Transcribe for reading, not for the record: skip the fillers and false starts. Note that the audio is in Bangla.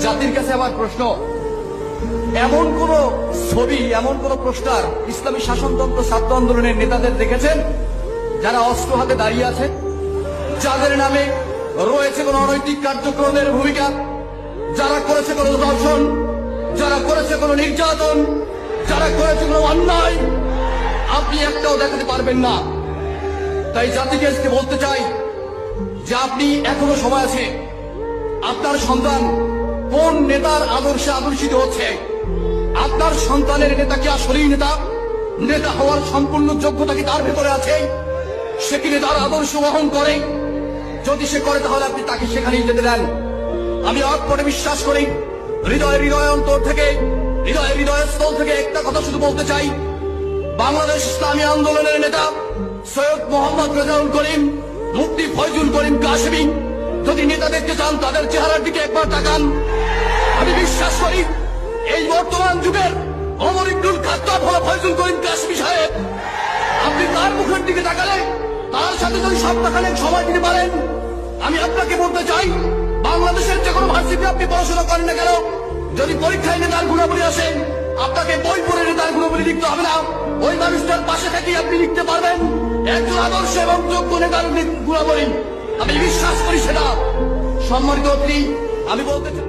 জাতির কাছে আমার প্রশ্ন, এমন কোন ছবি, এমন কোন পোস্টার ইসলামী শাসনতন্ত্র ছাত্র আন্দোলনের নেতাদের দেখেছেন যারা অস্ত্র হাতে দাঁড়িয়ে আছে, যাদের নামে রয়েছে কোন অনৈতিক কার্যক্রমের ভূমিকা, যারা করেছে কোন ধর্ষণ, যারা করেছে কোন নির্যাতন, যারা করেছে কোন অন্যায়? আপনি একটাও দেখাতে পারবেন না। তাই জাতিকে আজকে বলতে চাই যে আপনি এখনো সময় আছে। আপনার সন্তান কোন নেতার আদর্শে আদর্শিত হচ্ছে? আপনার সন্তানের নেতা কি আসলেই নেতা? নেতা হওয়ার সম্পূর্ণ যোগ্যতা কি তার ভেতরে আছে? সে কি নেতার আদর্শ বহন করে? যদি সে করে তাহলে আপনি তাকে সেখানেই যেতে দেন। আমি অকপটে বিশ্বাস করি, হৃদয় অন্তর থেকে, হৃদয়স্থল থেকে একটা কথা শুধু বলতে চাই, বাংলাদেশ ইসলামী আন্দোলনের নেতা সৈয়দ মোহাম্মদ রেজাউল করিম, মুফতি ফয়জুল করিম কাশেমী যদি নেতা দেখতে চান তাদের চেহারার দিকে একবার তাকান। আমি বিশ্বাস করি এই বর্তমান যুগের ওমর ইবনুল খাত্তাব হলো ফয়জুল করিম কাশেমী সাহেব। আপনি তার মুখের দিকে তাকালে, তার সাথে যদি সপ্তাহখানেক সময় দিতে পারেন, আমি আপনাকে বলতে চাই বাংলাদেশের যে কোনো ভার্সিটি আপনি পড়াশোনা করেন না কেন, যদি পরীক্ষায় নেতার গুণাবলী আসেন, আপনাকে বই পড়ে নেতার গুণাবলী লিখতে হবে না, ওই মানুষটার পাশে থেকেই আপনি লিখতে পারবেন একজন আদর্শ এবং যোগ্য নেতার গুণাবলী। আমি বিশ্বাস করি সেটা। সম্মানিত অতিথি, আমি বলতে চাই